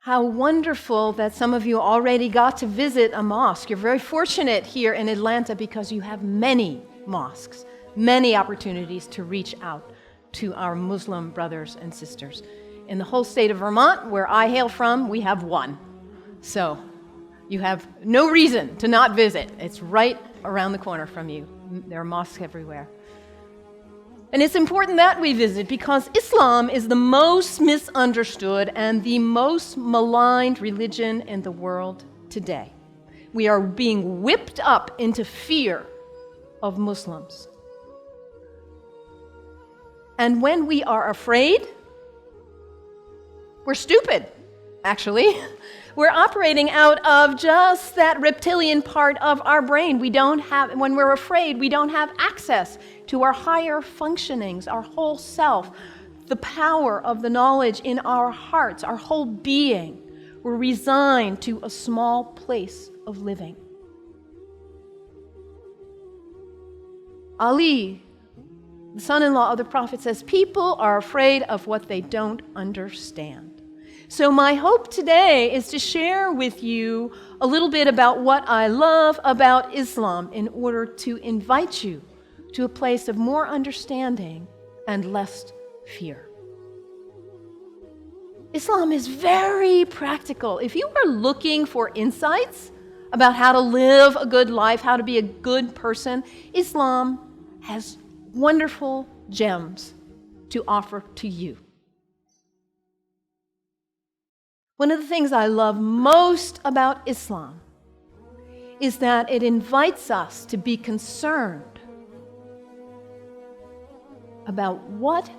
How wonderful that some of you already got to visit a mosque. You're very fortunate here in Atlanta because you have many mosques, many opportunities to reach out to our Muslim brothers and sisters. In the whole state of Vermont, where I hail from, we have one. So you have no reason to not visit. It's right around the corner from you. There are mosques everywhere. And it's important that we visit because Islam is the most misunderstood and the most maligned religion in the world today. We are being whipped up into fear of Muslims. And when we are afraid, we're stupid, actually. We're operating out of just that reptilian part of our brain. When we're afraid, we don't have access to our higher functionings, our whole self, the power of the knowledge in our hearts, our whole being. We're resigned to a small place of living. Ali, the son-in-law of the Prophet, says, people are afraid of what they don't understand. So my hope today is to share with you a little bit about what I love about Islam in order to invite you to a place of more understanding and less fear. Islam is very practical. If you are looking for insights about how to live a good life, how to be a good person, Islam has wonderful gems to offer to you. One of the things I love most about Islam is that it invites us to be concerned about what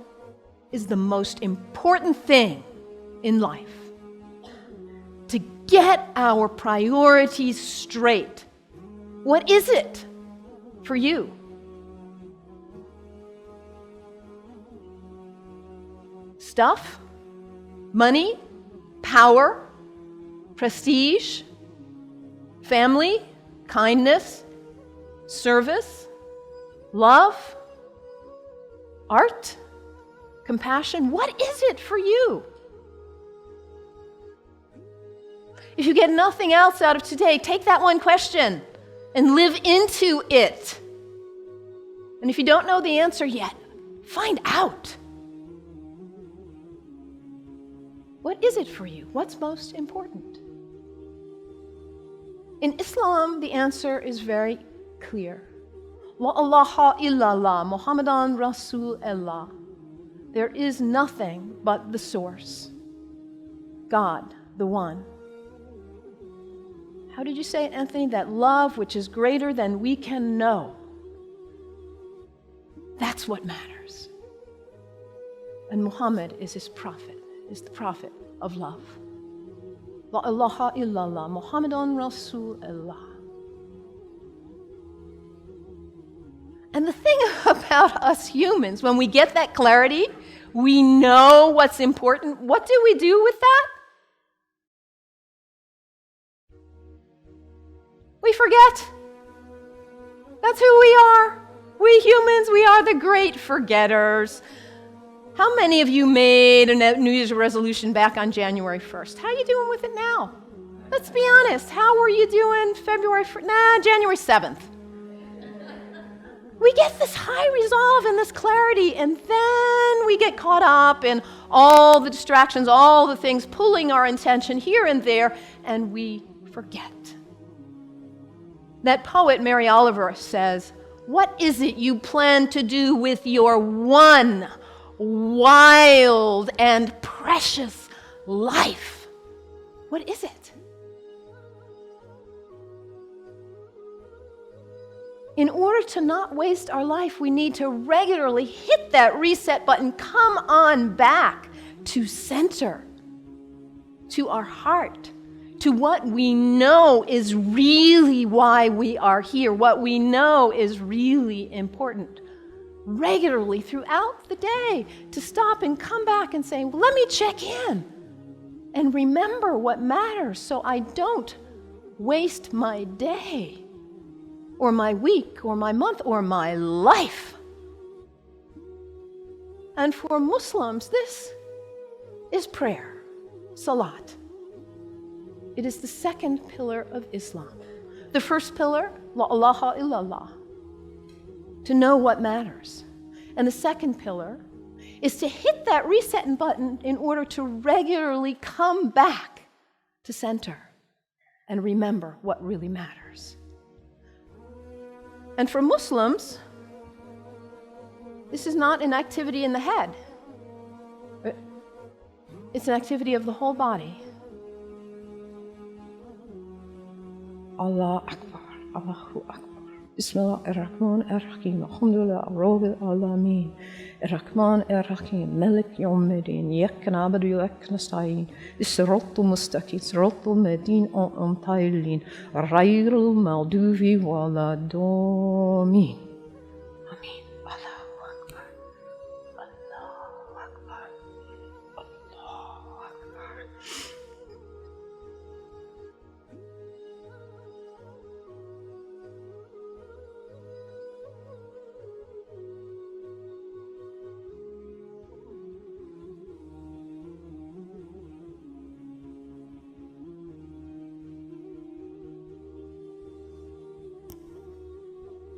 is the most important thing in life. To get our priorities straight. What is it for you? Stuff? Money? Power, prestige, family, kindness, service, love, art, compassion. What is it for you? If you get nothing else out of today, take that one question and live into it. And if you don't know the answer yet, find out. What is it for you? What's most important? In Islam, the answer is very clear. La ilaha illallah, Muhammadan Rasulullah. There is nothing but the source. God, the one. How did you say it, Anthony? That love which is greater than we can know. That's what matters. And Muhammad is his prophet. Is the prophet of love. La ilaha illallah, Muhammadan Rasulullah. And the thing about us humans, when we get that clarity, we know what's important. What do we do with that? We forget. That's who we are. We humans, we are the great forgetters. How many of you made a New Year's resolution back on January 1st? How are you doing with it now? Let's be honest. How were you doing January 7th? We get this high resolve and this clarity, and then we get caught up in all the distractions, all the things pulling our attention here and there, and we forget. That poet, Mary Oliver, says, "What is it you plan to do with your one wild and precious life?" What is it? In order to not waste our life, we need to regularly hit that reset button, come on back to center, to our heart, to what we know is really why we are here, what we know is really important. Regularly throughout the day, to stop and come back and say, well, let me check in and remember what matters so I don't waste my day or my week or my month or my life. And for Muslims, this is prayer, salat. It is the second pillar of Islam. The first pillar, la ilaha illallah, to know what matters. And the second pillar is to hit that reset button in order to regularly come back to center and remember what really matters. And for Muslims, this is not an activity in the head. It's an activity of the whole body. Allah Akbar, Allahu Akbar. Bismillah ar-Rahman ar-Rahim. Alhamdulillah, Rabbil Alameen. Ar-Rahman ar-Rahim. Malik Yawmiddin. Iyyak na'budu wa iyyak nasta'in. As-siratal mustaqim. Siratal ladhina an'amta alayhim. Ghayril maghdubi waladdallin. Amin. Allahu Akbar. Allahu Akbar. Allahu Akbar.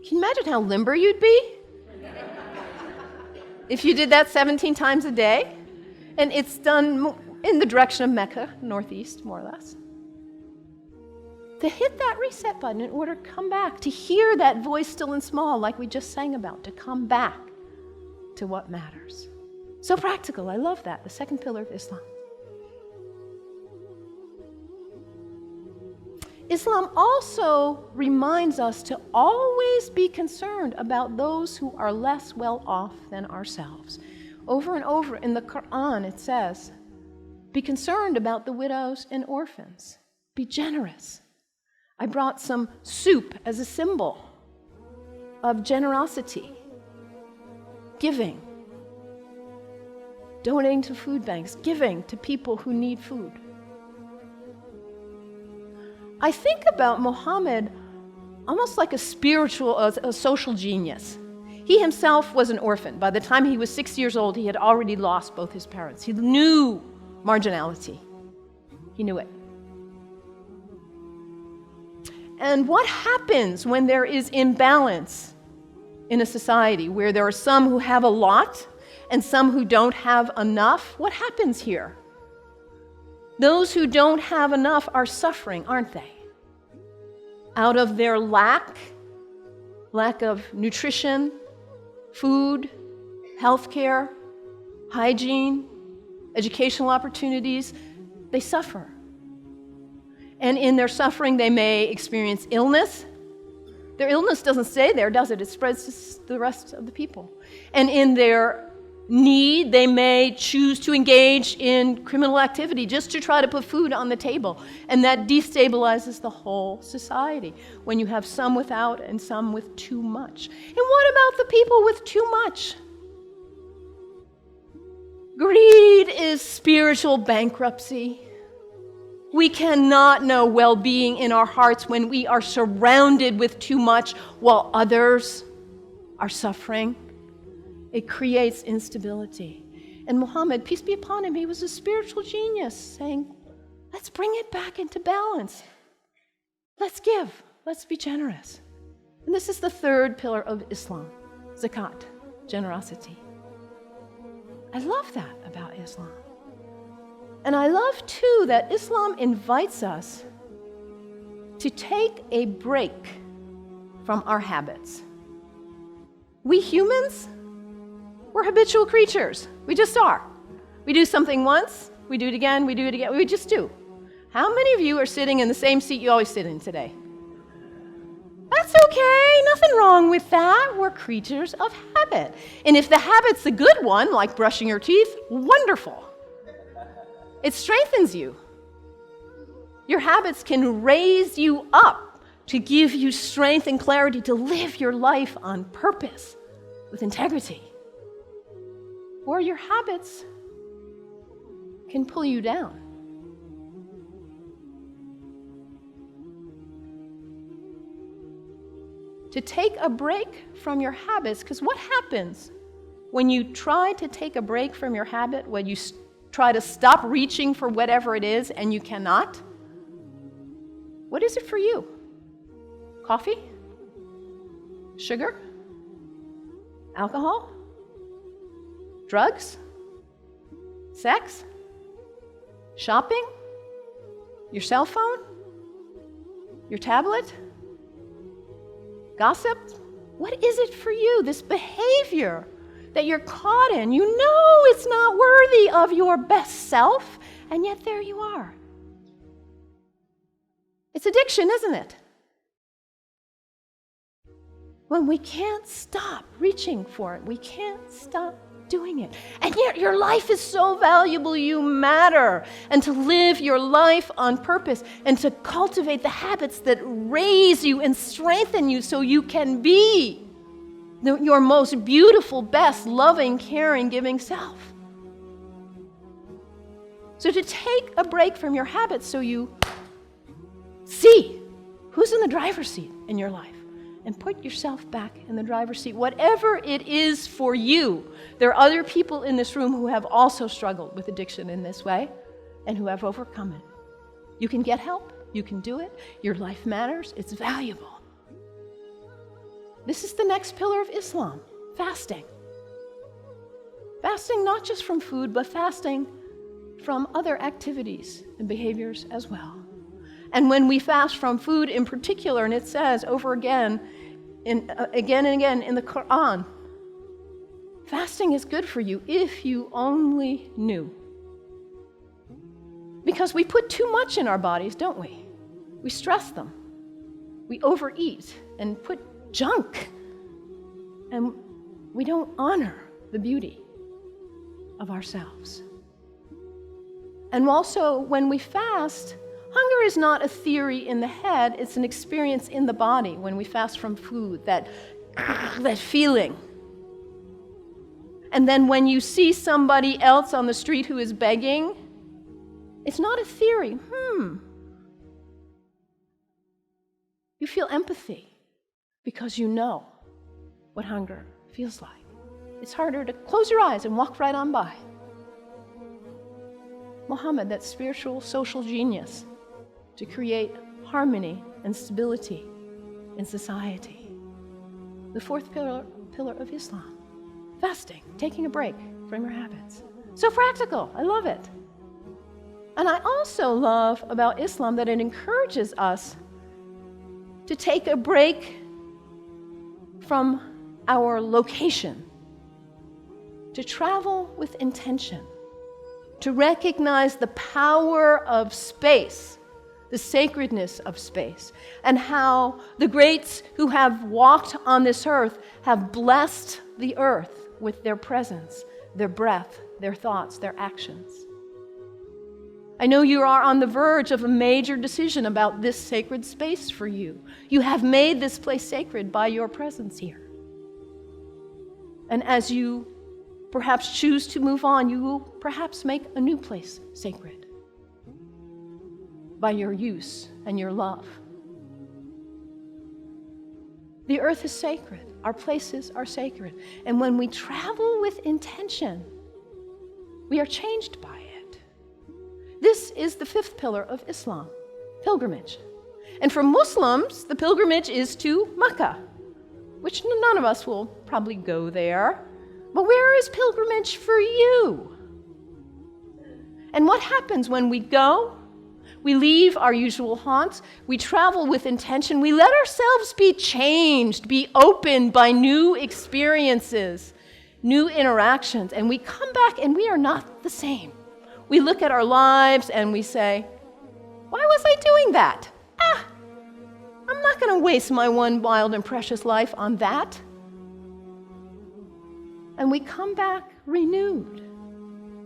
Can you imagine how limber you'd be if you did that 17 times a day? And it's done in the direction of Mecca, northeast, more or less. To hit that reset button in order to come back, to hear that voice still and small like we just sang about, to come back to what matters. So practical, I love that, the second pillar of Islam. Islam also reminds us to always be concerned about those who are less well off than ourselves. Over and over in the Quran it says, be concerned about the widows and orphans. Be generous. I brought some soup as a symbol of generosity, giving, donating to food banks, giving to people who need food. I think about Muhammad almost like a spiritual, a social genius. He himself was an orphan. By the time he was 6 years old, he had already lost both his parents. He knew marginality. He knew it. And what happens when there is imbalance in a society where there are some who have a lot and some who don't have enough? What happens here? Those who don't have enough are suffering, aren't they? Out of their lack of nutrition, food, healthcare, hygiene, educational opportunities, they suffer. And in their suffering, they may experience illness. Their illness doesn't stay there, does it? It spreads to the rest of the people. And in their need, they may choose to engage in criminal activity just to try to put food on the table. And that destabilizes the whole society when you have some without and some with too much. And what about the people with too much? Greed is spiritual bankruptcy. We cannot know well-being in our hearts when we are surrounded with too much while others are suffering. It creates instability. And Muhammad, peace be upon him, he was a spiritual genius, saying, let's bring it back into balance. Let's give. Let's be generous. And this is the third pillar of Islam, zakat, generosity. I love that about Islam. And I love, too, that Islam invites us to take a break from our habits. We humans, we're habitual creatures. We just are. We do something once, we do it again, we do it again. We just do. How many of you are sitting in the same seat you always sit in today? That's okay. Nothing wrong with that. We're creatures of habit. And if the habit's the good one, like brushing your teeth, wonderful. It strengthens you. Your habits can raise you up to give you strength and clarity to live your life on purpose with integrity. Or your habits can pull you down. To take a break from your habits, because what happens when you try to take a break from your habit, when you try to stop reaching for whatever it is and you cannot? What is it for you? Coffee? Sugar? Alcohol? Drugs? Sex? Shopping? Your cell phone? Your tablet? Gossip? What is it for you, this behavior that you're caught in? You know it's not worthy of your best self, and yet there you are. It's addiction, isn't it? When we can't stop reaching for it, we can't stop doing it. And yet your life is so valuable, you matter. And to live your life on purpose and to cultivate the habits that raise you and strengthen you so you can be your most beautiful, best, loving, caring, giving self. So to take a break from your habits so you see who's in the driver's seat in your life and put yourself back in the driver's seat, whatever it is for you. There are other people in this room who have also struggled with addiction in this way and who have overcome it. You can get help. You can do it. Your life matters. It's valuable. This is the next pillar of Islam, fasting. Fasting not just from food, but fasting from other activities and behaviors as well. And when we fast from food in particular, and it says over again and again in the Quran, fasting is good for you if you only knew. Because we put too much in our bodies, don't we? We stress them. We overeat and put junk. And we don't honor the beauty of ourselves. And also, when we fast, hunger is not a theory in the head, it's an experience in the body when we fast from food, that feeling. And then when you see somebody else on the street who is begging, it's not a theory. You feel empathy because you know what hunger feels like. It's harder to close your eyes and walk right on by. Muhammad, that spiritual social genius, to create harmony and stability in society. The fourth pillar of Islam, fasting, taking a break from your habits. So practical, I love it. And I also love about Islam that it encourages us to take a break from our location, to travel with intention, to recognize the power of space, the sacredness of space, and how the greats who have walked on this earth have blessed the earth with their presence, their breath, their thoughts, their actions. I know you are on the verge of a major decision about this sacred space for you. You have made this place sacred by your presence here. And as you perhaps choose to move on, you will perhaps make a new place sacred by your use and your love. The earth is sacred. Our places are sacred. And when we travel with intention, we are changed by it. This is the fifth pillar of Islam, pilgrimage. And for Muslims, the pilgrimage is to Mecca, which none of us will probably go there. But where is pilgrimage for you? And what happens when we go? We leave our usual haunts. We travel with intention. We let ourselves be changed, be opened by new experiences, new interactions. And we come back and we are not the same. We look at our lives and we say, why was I doing that? I'm not going to waste my one wild and precious life on that. And we come back renewed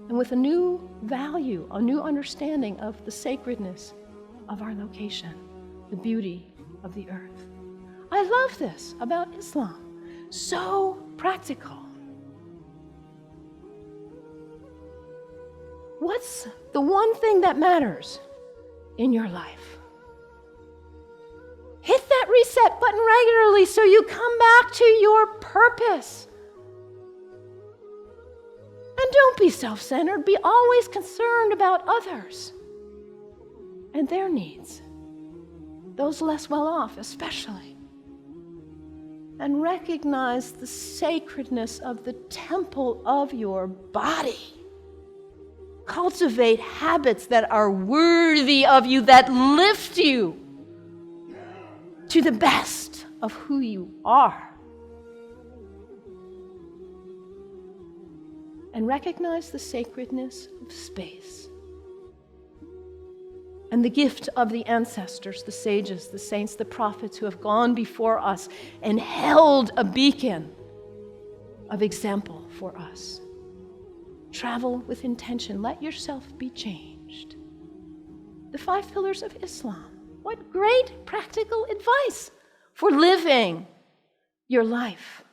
and with a new value, a new understanding of the sacredness of our location, the beauty of the earth. I love this about Islam. So practical. What's the one thing that matters in your life? Hit that reset button regularly so you come back to your purpose. And don't be self-centered. Be always concerned about others and their needs. those less well off especially, and recognize the sacredness of the temple of your body. Cultivate habits that are worthy of you, that lift you to the best of who you are. And recognize the sacredness of space and the gift of the ancestors, the sages, the saints, the prophets who have gone before us and held a beacon of example for us. Travel with intention. Let yourself be changed. The 5 pillars of Islam. What great practical advice for living your life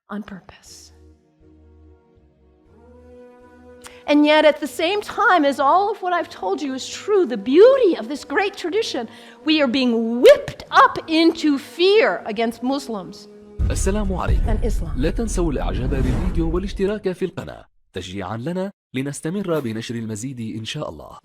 on purpose. And yet, at the same time as all of what I've told you is true, the beauty of this great tradition, we are being whipped up into fear against Muslims السلام عليكم. and Islam. لا تنسوا الإعجاب بالفيديو والاشتراك في القناة تشجيعا لنا لنستمر بنشر المزيد إن شاء الله.